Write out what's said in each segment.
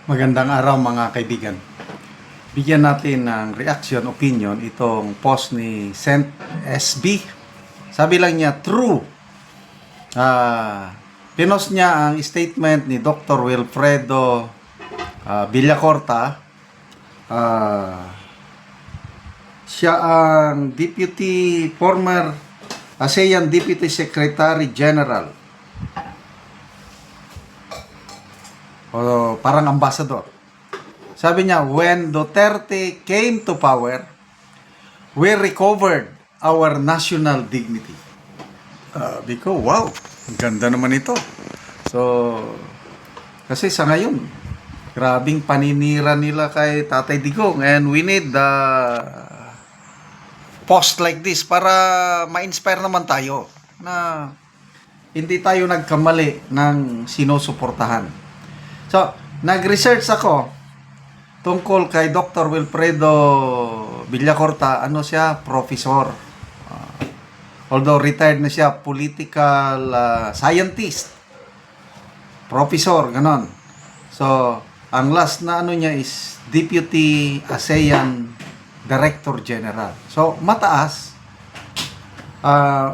Magandang araw mga kaibigan. Bigyan natin ng reaction, opinion itong post ni Saint SB. Sabi lang niya, true. Pinost niya ang statement ni Dr. Wilfredo Villacorta. Siya ang former ASEAN Deputy Secretary General. O parang ambassador. Sabi niya, when Duterte came to power, we recovered our national dignity. Because, wow, ganda naman ito. So, kasi sa ngayon, grabing paninira nila kay Tatay Digong, and we need post like this para ma-inspire naman tayo na hindi tayo nagkamali ng sinusuportahan. So, nag-research ako tungkol kay Dr. Wilfredo Villacorta. Ano siya? Professor. Although retired na siya, political scientist. Professor, ganon. So, ang last na ano niya is Deputy ASEAN Director General. So, mataas.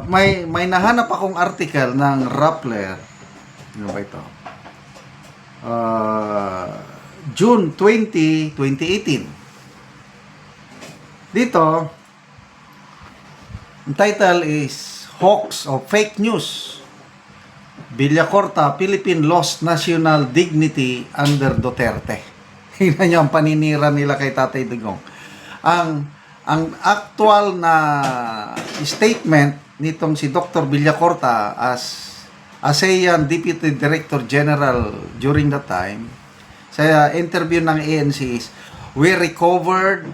May nahanap akong article ng Rappler. Ano ba ito? June 20, 2018. Dito, ang title is Hoax o Fake News. Villacorta, Philippine lost national dignity under Duterte. Hina niyo ang paninira nila kay Tatay Digong. Ang actual na statement nitong si Dr. Villacorta as ASEAN Deputy Director General during that time, sa interview ng ANC is, we recovered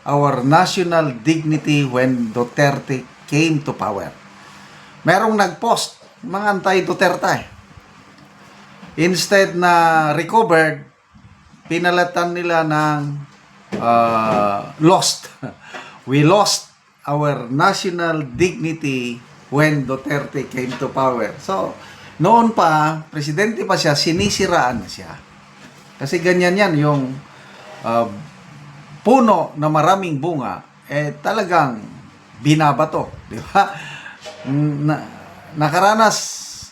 our national dignity when Duterte came to power. Merong nag-post, mga anti-Duterte. Instead na recovered, pinalatan nila ng lost. We lost our national dignity when Duterte came to power. So, noon pa, presidente pa siya, sinisiraan na siya. Kasi ganyan yan, yung puno na maraming bunga, talagang binabato. Di ba? Nakaranas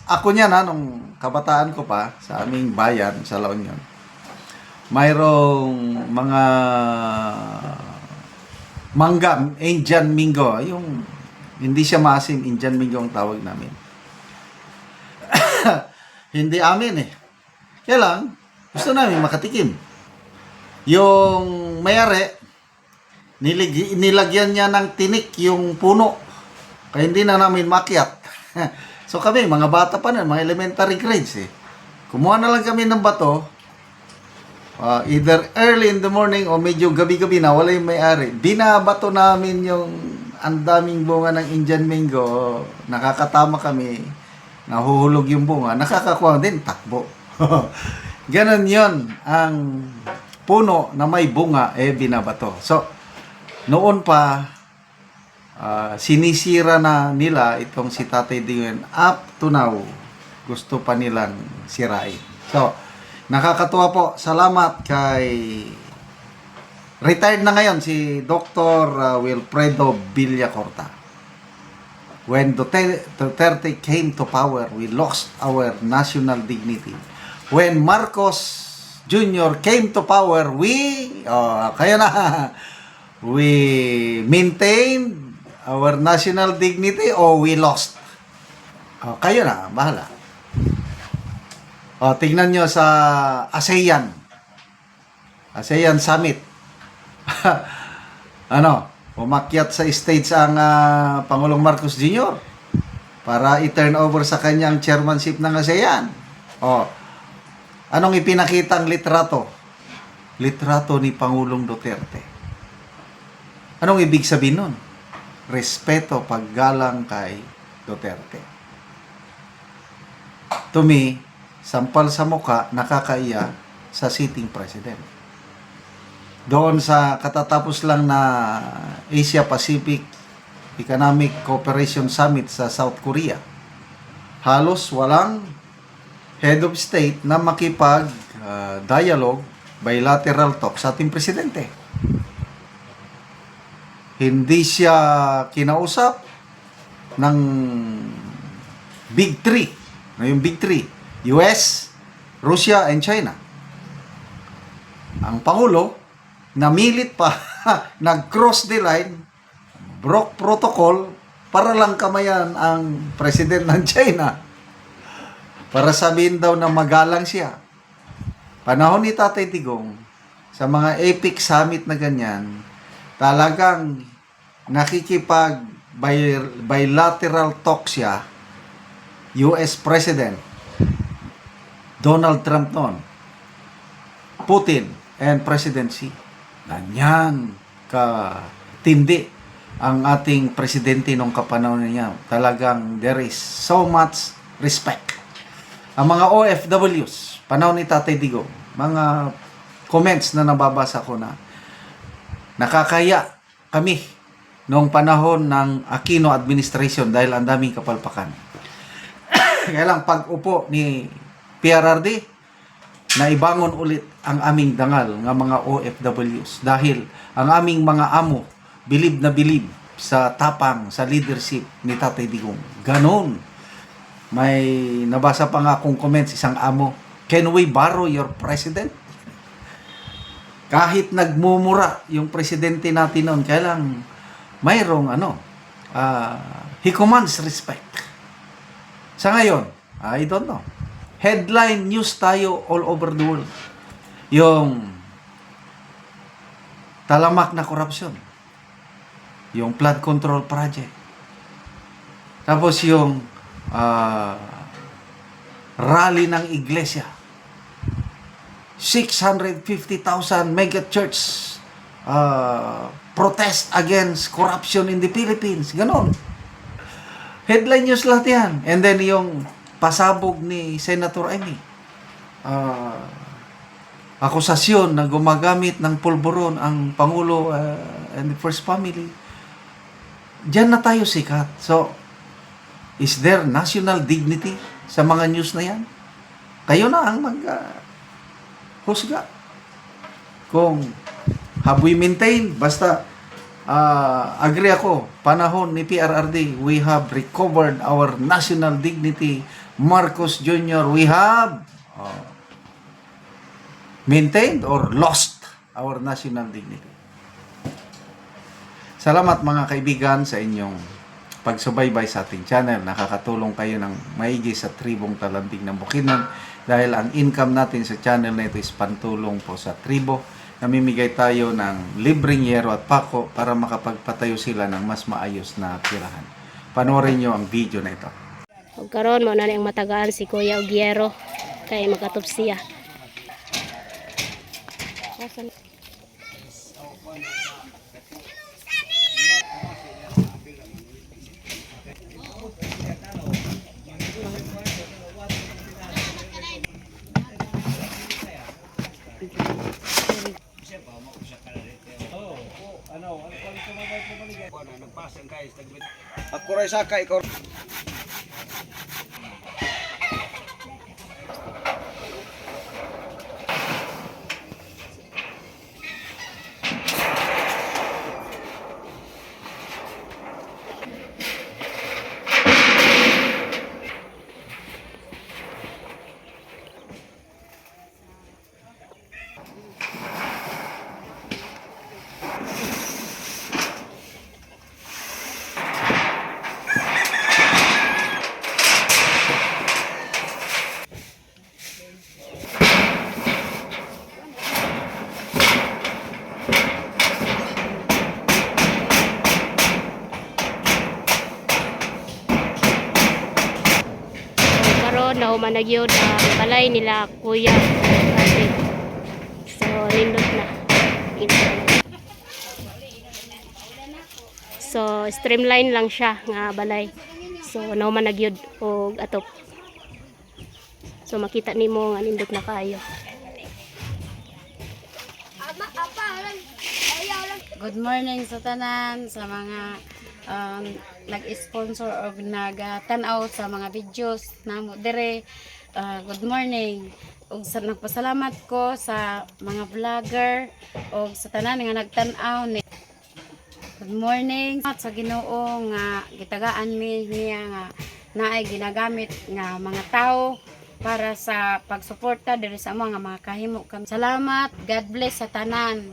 ako niyan nung kabataan ko pa, sa aming bayan, sa La Union. Mayroong mga mangga, Indian Mingo, yung hindi siya maasim, Indian Mingo ang tawag namin. Hindi amin eh. Kaya lang, gusto namin makatikim. Yung mayari, nilagyan niya ng tinik yung puno. Kaya hindi na namin makyat. So kami, mga bata pa na, mga elementary grades eh. Kumuha na lang kami ng bato. Either early in the morning o medyo gabi-gabi na, wala yung may-ari. Binabato namin yung ang daming bunga ng Indian Mingo. Nakakatama kami. Nahuhulog yung bunga. Nakakakuha din, takbo. Ganon yon ang puno na may bunga, binabato. So, noon pa, sinisira na nila itong si Tatay Digong. Up to now, gusto pa nilang sirain. So, nakakatuwa po. Salamat kay retired na ngayon si Dr. Wilfredo Villacorta. When Duterte came to power, we lost our national dignity. When Marcos Jr. came to power, we maintained our national dignity or we lost. Kayo na, bahala. Tingnan nyo sa ASEAN Summit. Umakyat sa stage ang Pangulong Marcos Jr. para i-turn over sa kanyang chairmanship ng ASEAN. Anong ipinakitang litrato? Litrato ni Pangulong Duterte. Anong ibig sabihin nun? Respeto, paggalang kay Duterte. To me, sampal sa muka, nakakaiya sa sitting president. Doon sa katatapos lang na Asia-Pacific Economic Cooperation Summit sa South Korea, halos walang head of state na makipag dialogue bilateral talk sa ating presidente. Hindi siya kinausap ng Big Three. Yung Big Three, US, Russia, and China. Ang Pangulo, namilit pa, nag-cross the line, broke protocol, para lang kamayan ang president ng China. Para sabihin daw na magalang siya. Panahon ni Tatay Digong, sa mga epic summit na ganyan, talagang nakikipag bilateral talk siya, US President Donald Trump noon, Putin, and President Xi. Ganyan katindi ang ating presidente nung kapanahon niya. Talagang there is so much respect. Ang mga OFWs, panahon ni Tatay Digong, mga comments na nababasa ko na nakakaya kami noong panahon ng Aquino administration dahil ang daming kapalpakan. Kaya lang pag upo ni PRRD, naibangon ulit ang aming dangal ng mga OFWs dahil ang aming mga amo bilib na bilib sa tapang, sa leadership ni Tatay Digong. Ganon. May nabasa pa nga akong comments isang amo, can we borrow your president? Kahit nagmumura yung presidente natin noon, kaya lang mayroong he commands respect. Sa ngayon, I don't know. Headline news tayo all over the world. Yung talamak na korupsyon. Yung flood control project. Tapos yung rally ng iglesia. 650,000 mega church protest against corruption in the Philippines. Ganon. Headline news lahat yan. And then yung pasabog ni Senator Amy. Akusasyon na gumagamit ng pulburon ang Pangulo and the First Family. Diyan na tayo sikat. So, is there national dignity sa mga news na yan? Kayo na ang husga. Kung have we maintained, basta agree ako, panahon ni PRRD, we have recovered our national dignity. Marcos Jr., we have maintained or lost our national dignity. Salamat mga kaibigan sa inyong pagsubaybay sa ating channel. Nakakatulong kayo ng maigi sa tribong Talandig ng Bukidnon dahil ang income natin sa channel na ito is pantulong po sa tribo. Namimigay tayo ng libreng yero at pako para makapagpatayo sila ng mas maayos na tirahan. Panoorin nyo ang video na ito. Ug karon mo na ang matagaan si Kuya Ogiero kay makatupsiya. Ako rin saka ikaw. Nahuman na gyud ang balay nila Kuya Ate. So nindot na. So streamline lang siya nga balay. So nahuman na gyud og atop. So makita nimo nga nindot na kayo. Good morning sa tanan, sa mga nag-sponsor o nag-tanaw sa mga videos namo dire. Good morning. ug sa nagpasalamat ko sa mga vlogger ug sa tanan nga nagtan-aw ni. Good morning sa Ginoo nga gitagaan mi niya nga naay ginagamit nga mga tao para sa pagsuporta diri sa mga kahimo kami. Salamat, God bless sa tanan.